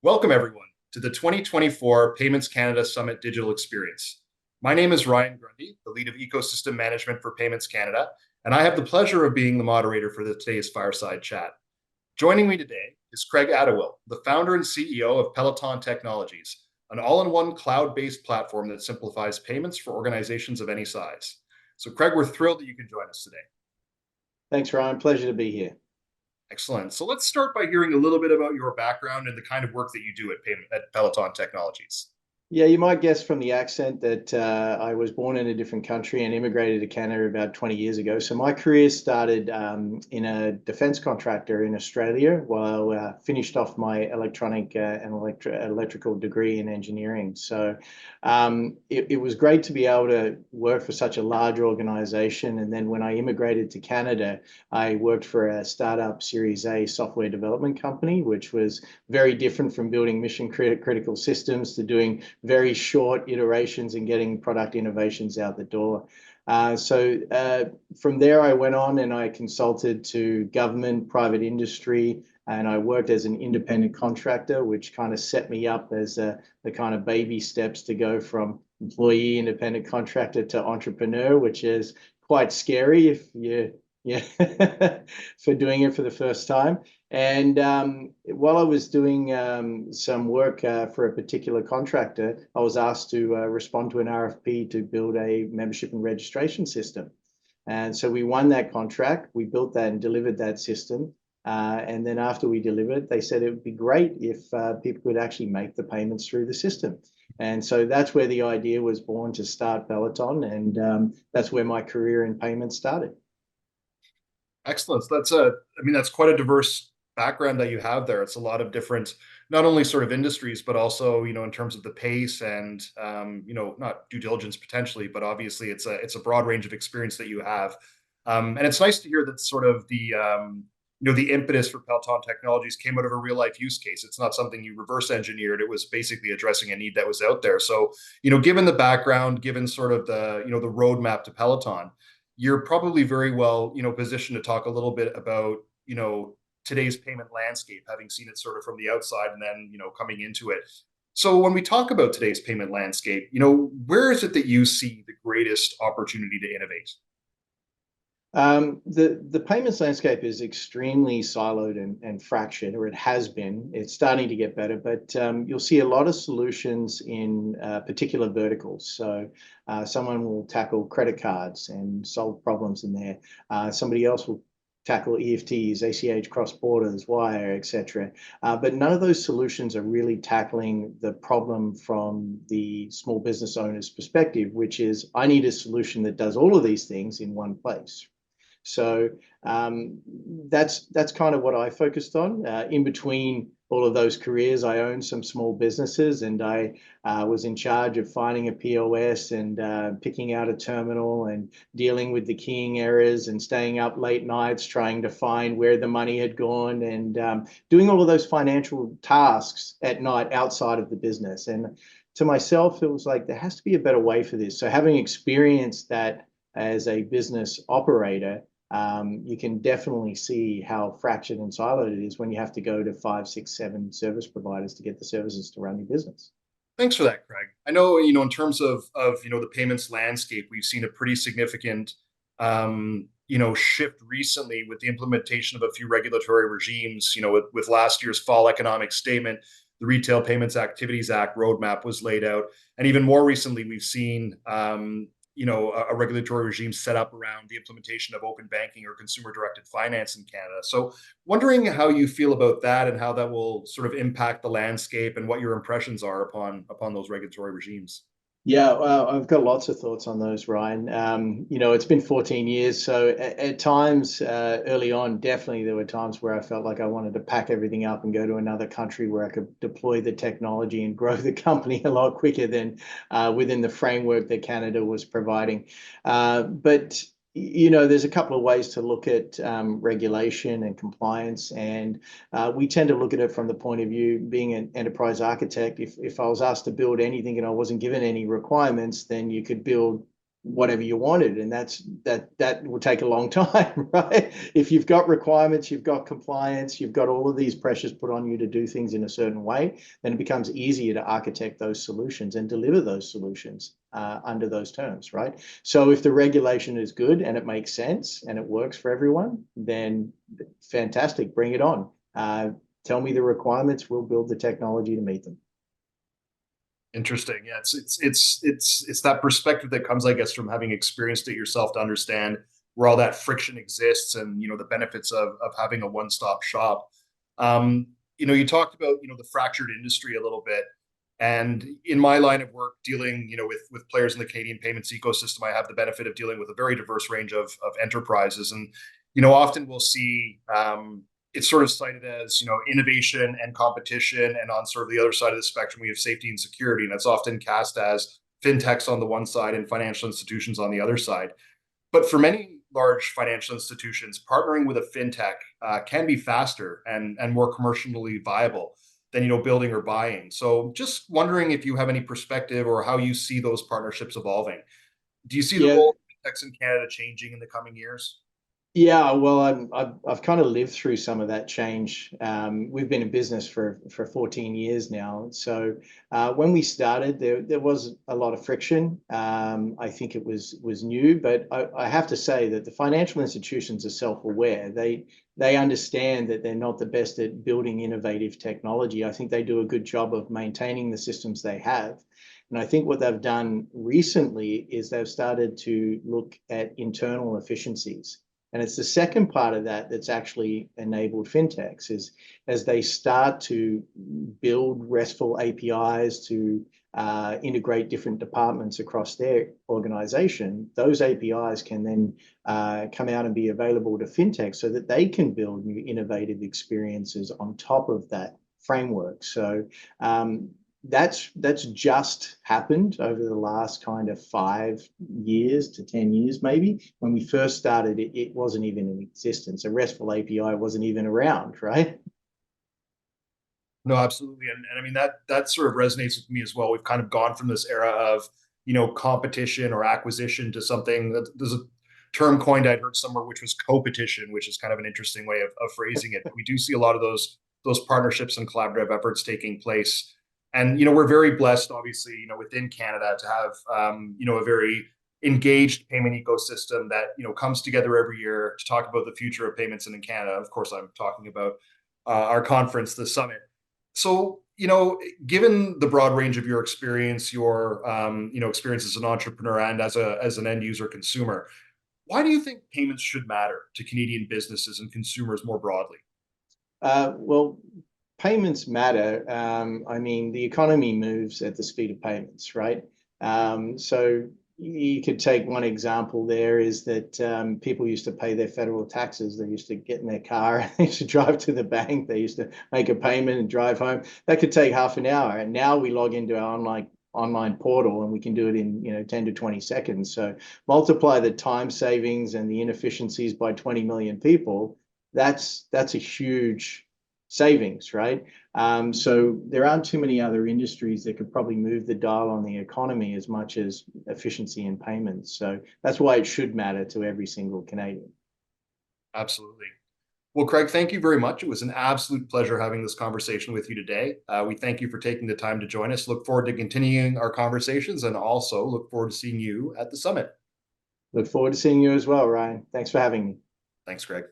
Welcome, everyone, to the 2024 Payments Canada Summit Digital Experience. My name is Ryan Grundy, the lead of Ecosystem Management for Payments Canada, and I have the pleasure of being the moderator for today's Fireside chat. Joining me today is Craig Attiwill, the founder and CEO of Peloton Technologies, an all-in-one cloud-based platform that simplifies payments for organizations of any size. So, Craig, we're thrilled that you can join us today. Thanks, Ryan. Pleasure to be here. Excellent. So let's start by hearing a little bit about your background and the kind of work that you do at Peloton Technologies. Yeah, you might guess from the accent that I was born in a different country and immigrated to Canada about 20 years ago. So my career started in a defense contractor in Australia while I finished off my electronic and electrical degree in engineering. So it was great to be able to work for such a large organization. And then when I immigrated to Canada, I worked for a startup Series A software development company, which was very different from building mission critical systems to doing very short iterations and getting product innovations out the door. From there, I went on and I consulted to government, private industry, and I worked as an independent contractor, which kind of set me up as the kind of baby steps to go from employee, independent contractor to entrepreneur, which is quite scary if you yeah, for doing it for the first time. And while I was doing some work for a particular contractor, I was asked to respond to an RFP to build a membership and registration system. And so we won that contract. We built that and delivered that system. And then after we delivered, they said it would be great if people could actually make the payments through the system. And so that's where the idea was born to start Peloton. And that's where my career in payments started. Excellent. So that's quite a diverse background that you have there. It's a lot of different, not only sort of industries, but also, in terms of the pace and, not due diligence potentially, but obviously it's a broad range of experience that you have. And it's nice to hear that sort of the impetus for Peloton Technologies came out of a real life use case. It's not something you reverse engineered. It was basically addressing a need that was out there. So, given the background, given sort of the roadmap to Peloton, you're probably very well, positioned to talk a little bit about, today's payment landscape, having seen it sort of from the outside and then, coming into it. So when we talk about today's payment landscape, where is it that you see the greatest opportunity to innovate? The payments landscape is extremely siloed and fractured, or it has been. It's starting to get better, but you'll see a lot of solutions in particular verticals. So someone will tackle credit cards and solve problems in there. Somebody else will tackle EFTs, ACH, cross borders, wire, etc. But none of those solutions are really tackling the problem from the small business owner's perspective, which is I need a solution that does all of these things in one place. So that's kind of what I focused on. In between all of those careers, I owned some small businesses, and I was in charge of finding a POS and picking out a terminal and dealing with the keying errors and staying up late nights trying to find where the money had gone and doing all of those financial tasks at night outside of the business. And to myself, it was like there has to be a better way for this. So having experienced that as a business operator, you can definitely see how fractured and siloed it is when you have to go to 5, 6, 7 service providers to get the services to run your business. Thanks for that, Craig. I know, in terms of the payments landscape, we've seen a pretty significant shift recently with the implementation of a few regulatory regimes. With last year's fall economic statement, the Retail Payments Activities Act roadmap was laid out, and even more recently, we've seen a regulatory regime set up around the implementation of open banking or consumer-directed finance in Canada. So wondering how you feel about that and how that will sort of impact the landscape and what your impressions are upon those regulatory regimes. Yeah, well, I've got lots of thoughts on those, Ryan. It's been 14 years. So at times early on, definitely there were times where I felt like I wanted to pack everything up and go to another country where I could deploy the technology and grow the company a lot quicker than within the framework that Canada was providing. But there's a couple of ways to look at regulation and compliance, and we tend to look at it from the point of view being an enterprise architect. If I was asked to build anything and I wasn't given any requirements, then you could build whatever you wanted, and that will take a long time, right? If you've got requirements, you've got compliance, you've got all of these pressures put on you to do things in a certain way, then it becomes easier to architect those solutions and deliver those solutions under those terms, right? So if the regulation is good and it makes sense and it works for everyone, then fantastic, bring it on. Tell me the requirements, we'll build the technology to meet them. Interesting. Yeah, it's that perspective that comes, I guess, from having experienced it yourself to understand where all that friction exists and the benefits of having a one-stop shop. You talked about the fractured industry a little bit, and in my line of work, dealing with players in the Canadian payments ecosystem, I have the benefit of dealing with a very diverse range of enterprises, and often we'll see it's sort of cited as innovation and competition, and on sort of the other side of the spectrum we have safety and security, and it's often cast as fintechs on the one side and financial institutions on the other side. But for many large financial institutions, partnering with a fintech can be faster and more commercially viable than building or buying. So just wondering if you have any perspective or how you see those partnerships evolving. Do you see the Yeah, role of fintechs in Canada changing in the coming years? yeah, well, I've kind of lived through some of that change. We've been in business for 14 years now. So when we started, there was a lot of friction. I think it was new, but I have to say that the financial institutions are self-aware. They understand that they're not the best at building innovative technology. I think they do a good job of maintaining the systems they have. And I think what they've done recently is they've started to look at internal efficiencies. And it's the second part of that that's actually enabled fintechs is as they start to build RESTful APIs to integrate different departments across their organization, those APIs can then come out and be available to fintechs so that they can build new innovative experiences on top of that framework. So that's just happened over the last kind of 5 years to 10 years, maybe. When we first started, it wasn't even in existence. A RESTful API wasn't even around, right? No, absolutely. And I mean that sort of resonates with me as well. We've kind of gone from this era of, competition or acquisition to something that there's a term coined I'd heard somewhere, which was co-petition, which is kind of an interesting way of phrasing it. But we do see a lot of those partnerships and collaborative efforts taking place. And, we're very blessed, obviously, within Canada to have, a very engaged payment ecosystem that, comes together every year to talk about the future of payments in Canada. Of course, I'm talking about our conference, the Summit. So, given the broad range of your experience, your experience as an entrepreneur and as an end user consumer, why do you think payments should matter to Canadian businesses and consumers more broadly? Well, payments matter. I mean, the economy moves at the speed of payments, right? So you could take one example there is that people used to pay their federal taxes. They used to get in their car, they used to drive to the bank, they used to make a payment and drive home. That could take half an hour. And now we log into our online portal and we can do it in 10 to 20 seconds. So multiply the time savings and the inefficiencies by 20 million people. That's a huge savings, right? So there aren't too many other industries that could probably move the dial on the economy as much as efficiency in payments. So that's why it should matter to every single Canadian. Absolutely. Well, Craig, thank you very much. It was an absolute pleasure having this conversation with you today. We thank you for taking the time to join us. Look forward to continuing our conversations and also look forward to seeing you at the summit. Look forward to seeing you as well, Ryan. Thanks for having me. Thanks, Craig.